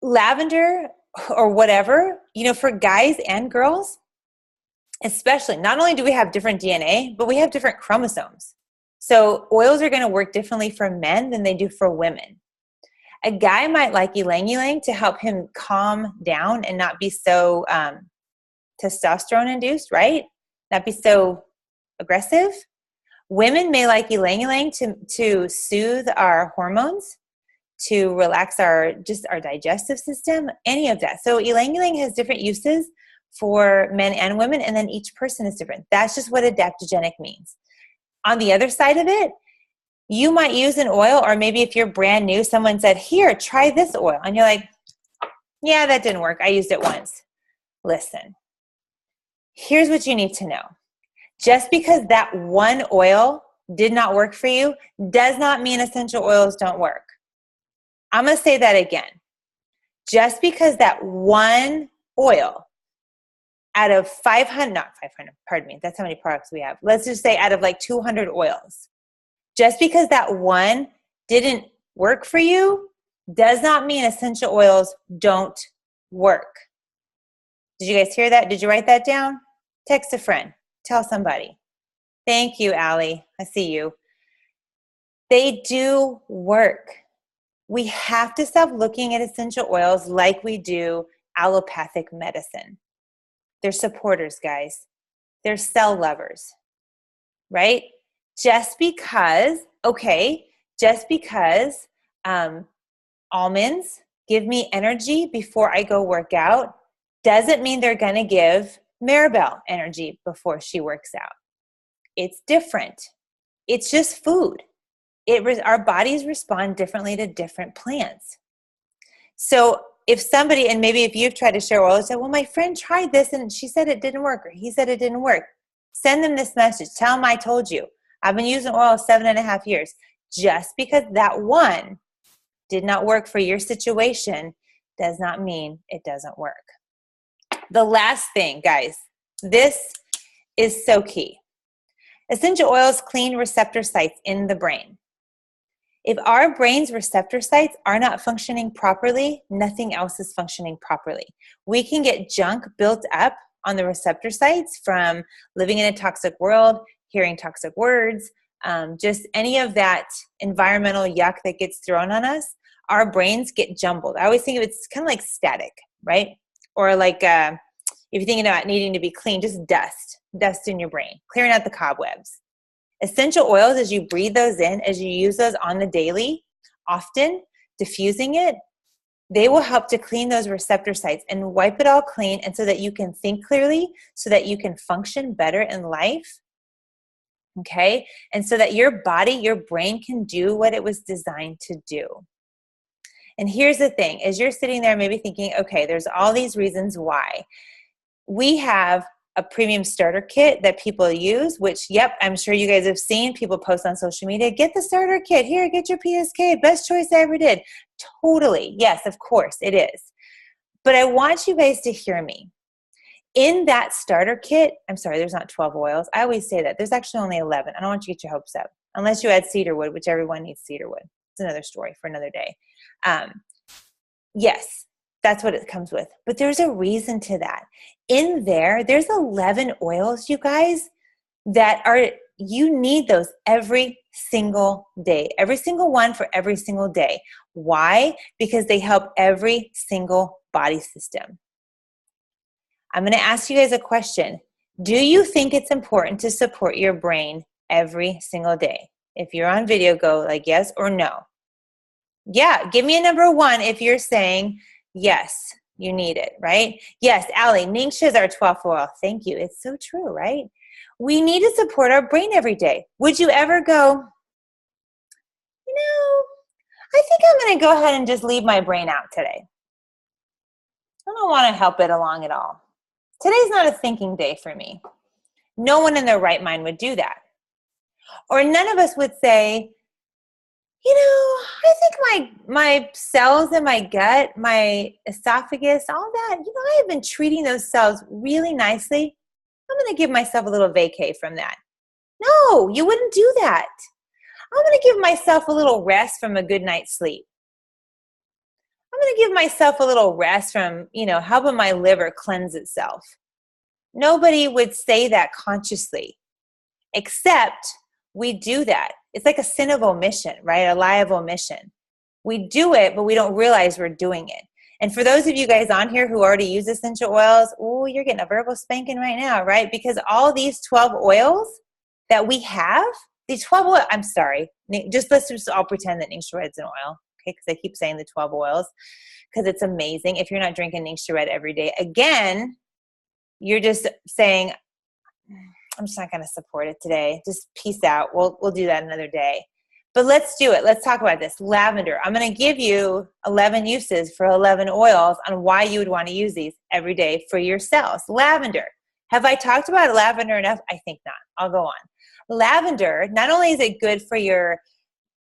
Lavender or whatever, for guys and girls, especially, not only do we have different DNA, but we have different chromosomes. So oils are going to work differently for men than they do for women. A guy might like ylang ylang to help him calm down and not be so testosterone induced, right? Not be so aggressive. Women may like ylang ylang to soothe our hormones, to relax our digestive system, any of that. So ylang ylang has different uses for men and women, and then each person is different. That's just what adaptogenic means. On the other side of it, you might use an oil, or maybe if you're brand new, someone said, here, try this oil. And you're like, yeah, that didn't work. I used it once. Listen, here's what you need to know. Just because that one oil did not work for you does not mean essential oils don't work. I'm going to say that again. Just because that one oil out of 500, not 500, pardon me, that's how many products we have. Let's just say out of like 200 oils. Just because that one didn't work for you does not mean essential oils don't work. Did you guys hear that? Did you write that down? Text a friend. Tell somebody. Thank you, Allie. I see you. They do work. We have to stop looking at essential oils like we do allopathic medicine. They're supporters, guys. They're cell lovers, right? Just because almonds give me energy before I go work out doesn't mean they're going to give Maribel energy before she works out. It's different. It's just food. Our bodies respond differently to different plants. So if somebody, and maybe if you've tried to share oil, say, well, my friend tried this and she said it didn't work, or he said it didn't work. Send them this message. Tell them I told you. I've been using oil 7.5 years. Just because that one did not work for your situation does not mean it doesn't work. The last thing, guys, this is so key. Essential oils clean receptor sites in the brain. If our brain's receptor sites are not functioning properly, nothing else is functioning properly. We can get junk built up on the receptor sites from living in a toxic world, hearing toxic words, just any of that environmental yuck that gets thrown on us. Our brains get jumbled. I always think of it's kind of like static, right? Or like if you're thinking about needing to be clean, just dust in your brain, clearing out the cobwebs. Essential oils, as you breathe those in, as you use those on the daily, often diffusing it, they will help to clean those receptor sites and wipe it all clean, and so that you can think clearly, so that you can function better in life, okay? And so that your body, your brain can do what it was designed to do. And here's the thing, as you're sitting there maybe thinking, okay, there's all these reasons why. We have a premium starter kit that people use, which, yep, I'm sure you guys have seen people post on social media, get the starter kit, here, get your PSK, best choice I ever did. Totally, yes, of course it is. But I want you guys to hear me. In that starter kit, I'm sorry, there's not 12 oils. I always say that. There's actually only 11. I don't want you to get your hopes up. Unless you add cedarwood, which everyone needs cedarwood. It's another story for another day. Yes, that's what it comes with. But there's a reason to that. In there's 11 oils, you guys, that you need those every single day. Every single one for every single day. Why? Because they help every single body system. I'm going to ask you guys a question. Do you think it's important to support your brain every single day? If you're on video, go like yes or no. Yeah, give me a number 1 if you're saying yes, you need it, right? Yes, Allie, Ningxia is our 12th oil. Thank you. It's so true, right? We need to support our brain every day. Would you ever go, I think I'm going to go ahead and just leave my brain out today. I don't want to help it along at all. Today's not a thinking day for me. No one in their right mind would do that. Or none of us would say, I think my cells in my gut, my esophagus, all that, I have been treating those cells really nicely. I'm going to give myself a little vacay from that. No, you wouldn't do that. I'm going to give myself a little rest from a good night's sleep. I'm going to give myself a little rest from, helping my liver cleanse itself. Nobody would say that consciously, except we do that. It's like a sin of omission, right? A lie of omission. We do it, but we don't realize we're doing it. And for those of you guys on here who already use essential oils, you're getting a verbal spanking right now, right? Because all these 12 oils that we have, these 12 oils, I'm sorry, let's just all pretend that Ningxia Red's an oil, okay? Because I keep saying the 12 oils, because it's amazing. If you're not drinking Ningxia Red every day, again, you're just saying, I'm just not going to support it today. Just peace out. We'll do that another day. But let's do it. Let's talk about this. Lavender. I'm going to give you 11 uses for 11 oils on why you would want to use these every day for your cells. Lavender. Have I talked about lavender enough? I think not. I'll go on. Lavender, not only is it good for your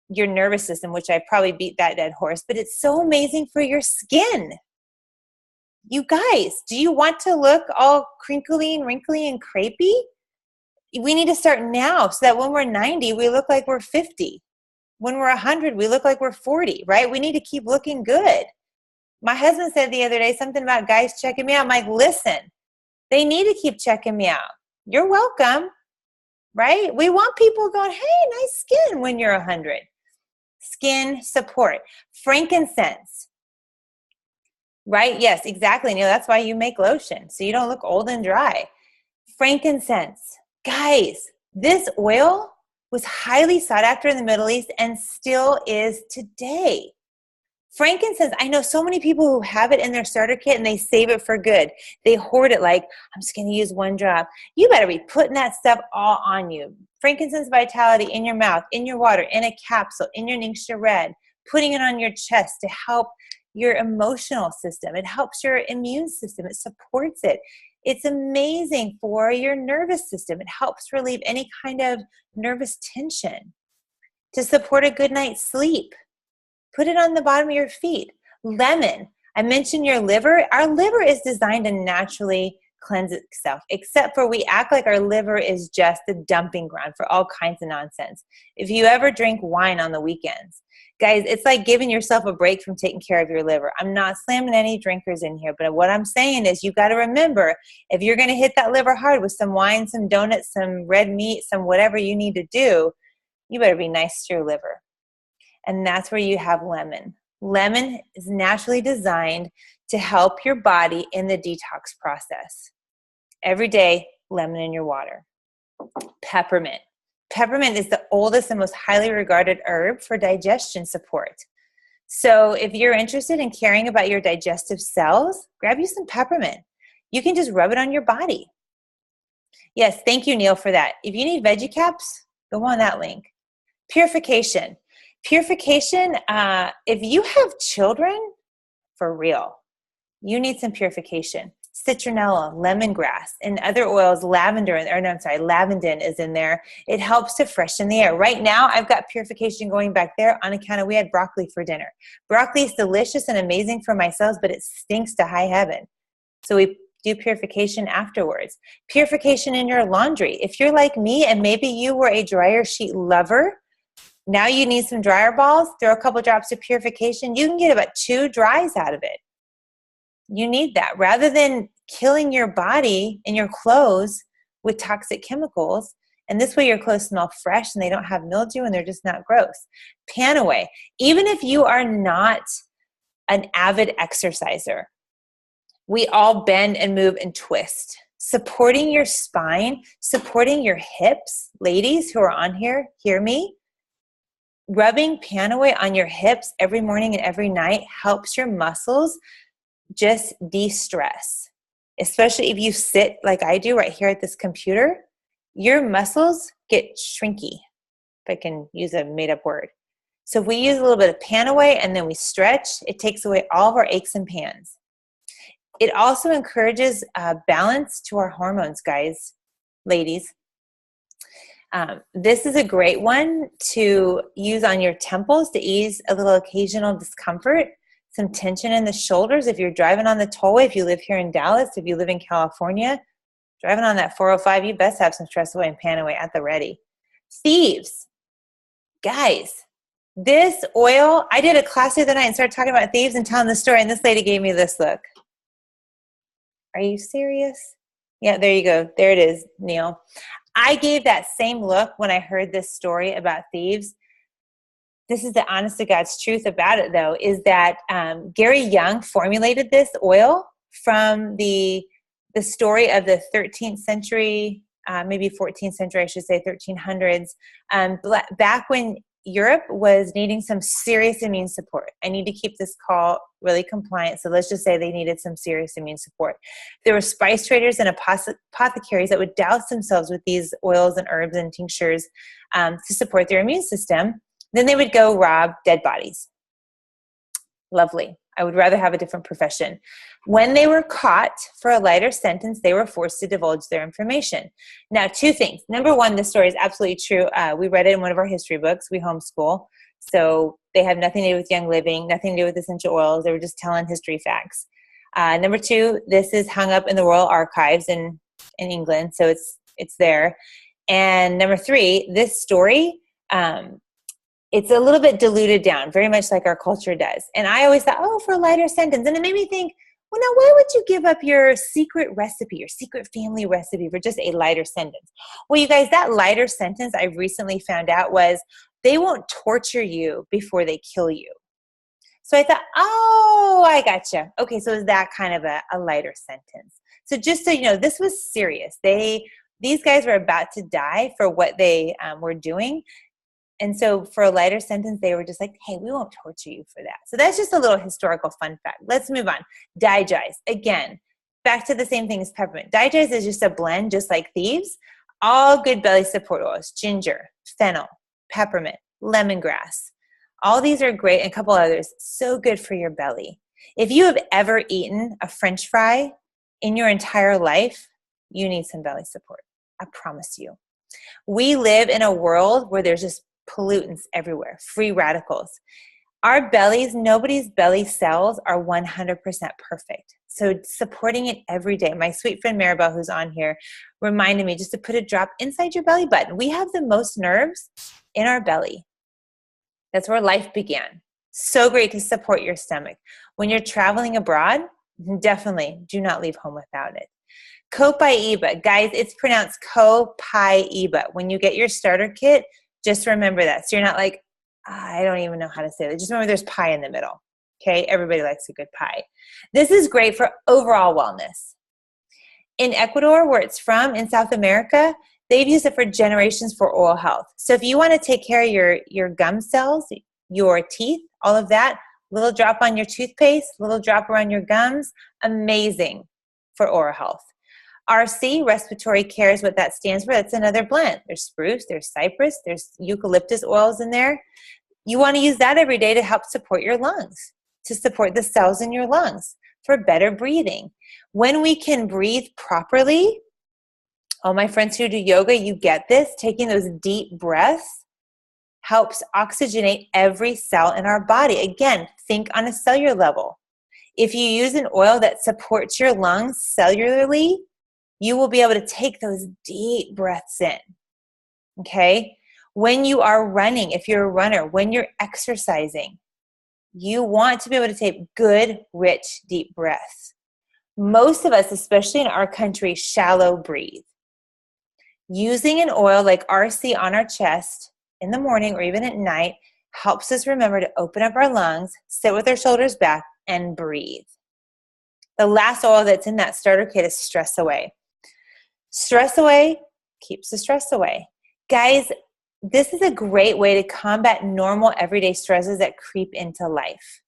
nervous system, which I probably beat that dead horse, but it's so amazing for your skin. You guys, do you want to look all crinkly and wrinkly and crepey? We need to start now so that when we're 90, we look like we're 50. When we're 100, we look like we're 40, right? We need to keep looking good. My husband said the other day something about guys checking me out. I'm like, listen, they need to keep checking me out. You're welcome, right? We want people going, hey, nice skin when you're 100. Skin support. Frankincense. Right? Yes, exactly. Neil, that's why you make lotion, so you don't look old and dry. Frankincense. Guys, this oil was highly sought after in the Middle East and still is today. Frankincense, I know so many people who have it in their starter kit and they save it for good. They hoard it like, I'm just going to use one drop. You better be putting that stuff all on you. Frankincense Vitality in your mouth, in your water, in a capsule, in your Ningxia Red, putting it on your chest to help your emotional system. It helps your immune system. It supports it. It's amazing for your nervous system. It helps relieve any kind of nervous tension. To support a good night's sleep, put it on the bottom of your feet. Lemon. I mentioned your liver. Our liver is designed to naturally cleanse itself, except for we act like our liver is just the dumping ground for all kinds of nonsense. If you ever drink wine on the weekends, guys, it's like giving yourself a break from taking care of your liver. I'm not slamming any drinkers in here, but what I'm saying is you got to remember, if you're going to hit that liver hard with some wine, some donuts, some red meat, some whatever you need to do, you better be nice to your liver. And that's where you have lemon. Lemon is naturally designed to help your body in the detox process. Every day, lemon in your water. Peppermint. Peppermint is the oldest and most highly regarded herb for digestion support. So if you're interested in caring about your digestive cells, grab you some peppermint. You can just rub it on your body. Yes, thank you, Neil, for that. If you need veggie caps, go on that link. Purification. Purification, if you have children, for real, you need some purification. Citronella, lemongrass, and other oils, lavandin is in there. It helps to freshen the air. Right now, I've got purification going back there on account of we had broccoli for dinner. Broccoli is delicious and amazing for my cells, but it stinks to high heaven. So we do purification afterwards. Purification in your laundry. If you're like me and maybe you were a dryer sheet lover, now you need some dryer balls, throw a couple drops of purification. You can get about 2 dries out of it. You need that. Rather than killing your body and your clothes with toxic chemicals, and this way your clothes smell fresh and they don't have mildew and they're just not gross. Panaway. Even if you are not an avid exerciser, we all bend and move and twist. Supporting your spine, supporting your hips. Ladies who are on here, hear me. Rubbing Panaway on your hips every morning and every night helps your muscles just de-stress. Especially if you sit like I do right here at this computer, your muscles get shrinky, if I can use a made-up word. So if we use a little bit of Pan-Away and then we stretch, it takes away all of our aches and pains. It also encourages balance to our hormones, guys, ladies. This is a great one to use on your temples to ease a little occasional discomfort, some tension in the shoulders. If you're driving on the tollway, if you live here in Dallas, if you live in California, driving on that 405, you best have some Stress Away and Pan-Away at the ready. Thieves. Guys, this oil, I did a class the other night and started talking about thieves and telling the story, and this lady gave me this look. Are you serious? Yeah, there you go. There it is, Neil. I gave that same look when I heard this story about thieves. This is the honest to God's truth about it, though, is that Gary Young formulated this oil from the story of the 13th century, maybe 14th century, I should say, 1300s, back when Europe was needing some serious immune support. I need to keep this call really compliant, so let's just say they needed some serious immune support. There were spice traders and apothecaries that would douse themselves with these oils and herbs and tinctures to support their immune system. Then they would go rob dead bodies. Lovely. I would rather have a different profession. When they were caught for a lighter sentence, they were forced to divulge their information. Now, two things. Number one, this story is absolutely true. We read it in one of our history books. We homeschool. So they have nothing to do with Young Living, nothing to do with essential oils. They were just telling history facts. Number two, this is hung up in the Royal Archives in England. So it's there. And number three, this story, it's a little bit diluted down, very much like our culture does. And I always thought, oh, for a lighter sentence. And it made me think, well, now why would you give up your secret recipe, your secret family recipe for just a lighter sentence? Well, you guys, that lighter sentence I recently found out was they won't torture you before they kill you. So I thought, oh, I gotcha. Okay, so is that kind of a lighter sentence? So just so you know, this was serious. These guys were about to die for what they were doing. And so for a lighter sentence, they were just like, hey, we won't torture you for that. So that's just a little historical fun fact. Let's move on. Digize. Again, back to the same thing as peppermint. Digize is just a blend, just like thieves. All good belly support oils: ginger, fennel, peppermint, lemongrass. All these are great, and a couple others. So good for your belly. If you have ever eaten a French fry in your entire life, you need some belly support. I promise you. We live in a world where there's just pollutants everywhere, free radicals. Our bellies, nobody's belly cells are 100% perfect. So supporting it every day. My sweet friend Maribel, who's on here, reminded me just to put a drop inside your belly button. We have the most nerves in our belly. That's where life began. So great to support your stomach. When you're traveling abroad, definitely do not leave home without it. Copaiba. Guys, it's pronounced Copaiba. When you get your starter kit, just remember that. So you're not like, I don't even know how to say that. Just remember there's pie in the middle. Okay? Everybody likes a good pie. This is great for overall wellness. In Ecuador, where it's from, in South America, they've used it for generations for oral health. So if you want to take care of your gum cells, your teeth, all of that, little drop on your toothpaste, little drop around your gums, amazing for oral health. RC, respiratory care, is what that stands for. That's another blend. There's spruce, there's cypress, there's eucalyptus oils in there. You want to use that every day to help support your lungs, to support the cells in your lungs for better breathing. When we can breathe properly, all my friends who do yoga, you get this. Taking those deep breaths helps oxygenate every cell in our body. Again, think on a cellular level. If you use an oil that supports your lungs cellularly, you will be able to take those deep breaths in, okay? When you are running, if you're a runner, when you're exercising, you want to be able to take good, rich, deep breaths. Most of us, especially in our country, shallow breathe. Using an oil like RC on our chest in the morning or even at night helps us remember to open up our lungs, sit with our shoulders back, and breathe. The last oil that's in that starter kit is Stress Away. Stress Away keeps the stress away. Guys, this is a great way to combat normal everyday stresses that creep into life.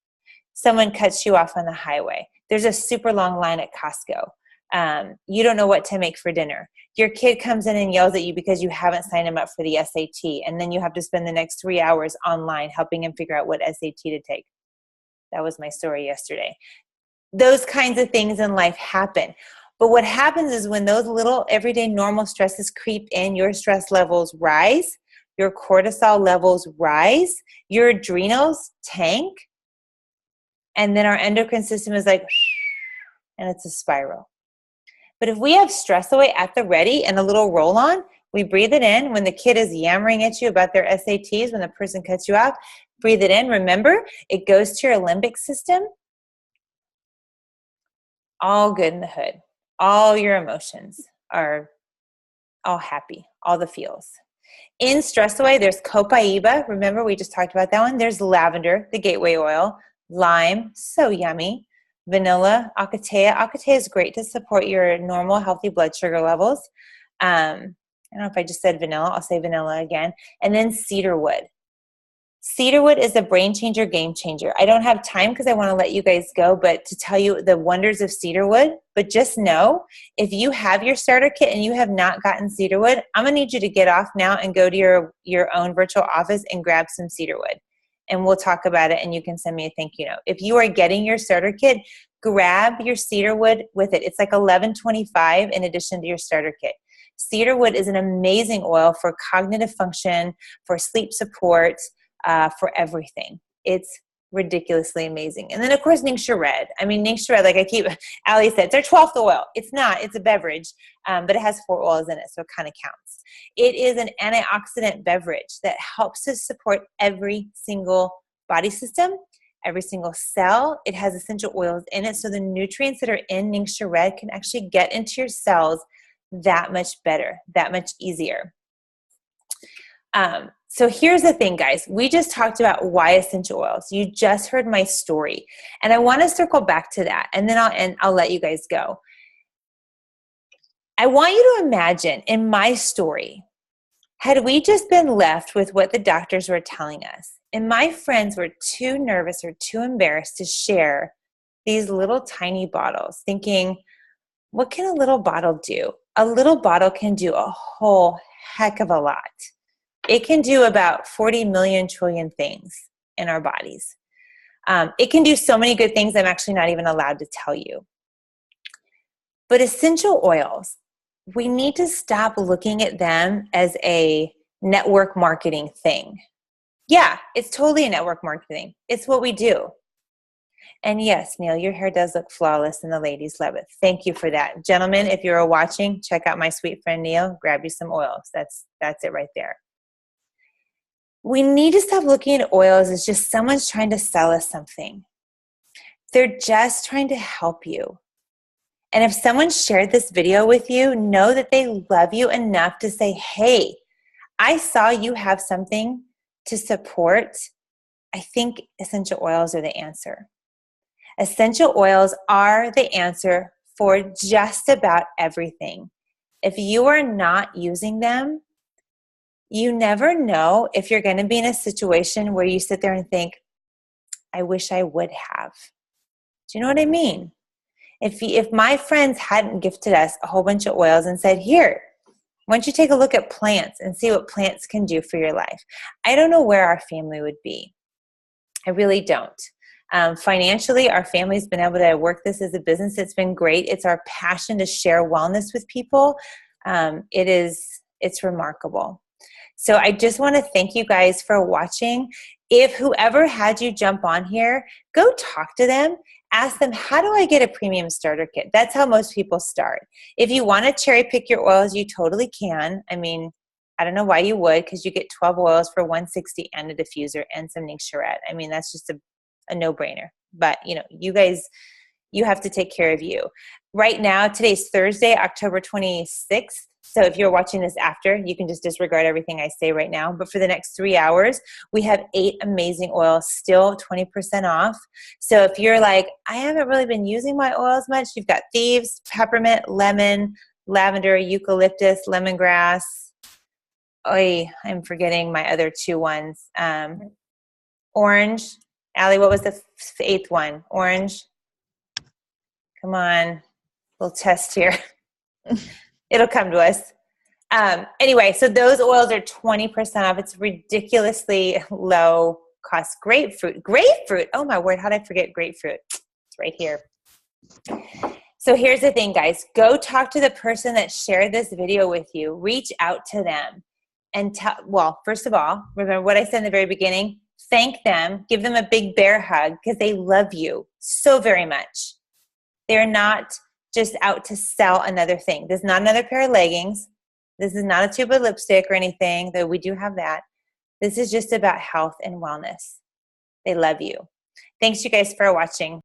Someone cuts you off on the highway. There's a super long line at Costco. You don't know what to make for dinner. Your kid comes in and yells at you because you haven't signed him up for the SAT, and then you have to spend the next 3 hours online helping him figure out what SAT to take. That was my story yesterday. Those kinds of things in life happen. But what happens is when those little everyday normal stresses creep in, your stress levels rise, your cortisol levels rise, your adrenals tank, and then our endocrine system is like, and it's a spiral. But if we have Stress Away at the ready and a little roll on, we breathe it in. When the kid is yammering at you about their SATs, when the person cuts you off, breathe it in. Remember, it goes to your limbic system. All good in the hood. All your emotions are all happy, all the feels. In Stress Away, there's copaiba. Remember, we just talked about that one. There's lavender, the gateway oil, lime, so yummy, vanilla, acatea. Acatea is great to support your normal, healthy blood sugar levels. I don't know if I just said vanilla. I'll say vanilla again. And then cedarwood. Cedarwood is a brain changer, game changer. I don't have time because I want to let you guys go, but to tell you the wonders of cedarwood. But just know, if you have your starter kit and you have not gotten cedarwood, I'm going to need you to get off now and go to your own virtual office and grab some cedarwood. And we'll talk about it, and you can send me a thank you note. If you are getting your starter kit, grab your cedarwood with it. It's like $11.25 in addition to your starter kit. Cedarwood is an amazing oil for cognitive function, for sleep support, for everything. It's ridiculously amazing. And then, of course, Ningxia Red. I mean, Ningxia Red, like Ali said, it's our 12th oil. It's not. It's a beverage, but it has 4 oils in it, so it kind of counts. It is an antioxidant beverage that helps to support every single body system, every single cell. It has essential oils in it, so the nutrients that are in Ningxia Red can actually get into your cells that much better, that much easier. So here's the thing, guys. We just talked about why essential oils. You just heard my story. And I want to circle back to that, and then I'll let you guys go. I want you to imagine, in my story, had we just been left with what the doctors were telling us, and my friends were too nervous or too embarrassed to share these little tiny bottles, thinking, what can a little bottle do? A little bottle can do a whole heck of a lot. It can do about 40 million trillion things in our bodies. It can do so many good things I'm actually not even allowed to tell you. But essential oils, we need to stop looking at them as a network marketing thing. Yeah, it's totally a network marketing. It's what we do. And yes, Neil, your hair does look flawless and the ladies love it. Thank you for that. Gentlemen, if you're watching, check out my sweet friend Neil. Grab you some oils. That's it right there. We need to stop looking at oils as just someone's trying to sell us something. They're just trying to help you. And if someone shared this video with you, know that they love you enough to say, hey, I saw you have something to support. I think essential oils are the answer. Essential oils are the answer for just about everything. If you are not using them, you never know if you're going to be in a situation where you sit there and think, I wish I would have. Do you know what I mean? If my friends hadn't gifted us a whole bunch of oils and said, here, why don't you take a look at plants and see what plants can do for your life? I don't know where our family would be. I really don't. Financially, our family's been able to work this as a business. It's been great. It's our passion to share wellness with people. It's remarkable. So I just want to thank you guys for watching. If whoever had you jump on here, go talk to them. Ask them, how do I get a premium starter kit? That's how most people start. If you want to cherry pick your oils, you totally can. I mean, I don't know why you would, because you get 12 oils for $160 and a diffuser and some Ningxia Red. I mean, that's just a no-brainer. But, you guys, you have to take care of you. Right now, today's Thursday, October 26th. So if you're watching this after, you can just disregard everything I say right now. But for the next 3 hours, we have 8 amazing oils, still 20% off. So if you're like, I haven't really been using my oils much, you've got Thieves, Peppermint, Lemon, Lavender, Eucalyptus, Lemongrass. I'm forgetting my other 2 ones. Orange. Allie, what was the 8th one? Orange. Come on. Little test here. It'll come to us. Anyway, so those oils are 20% off. It's ridiculously low cost. Grapefruit. Oh my word. How did I forget grapefruit? It's right here. So here's the thing, guys. Go talk to the person that shared this video with you. Reach out to them and first of all, remember what I said in the very beginning. Thank them. Give them a big bear hug because they love you so very much. They're not just out to sell another thing. This is not another pair of leggings. This is not a tube of lipstick or anything, though we do have that. This is just about health and wellness. They love you. Thanks, you guys, for watching.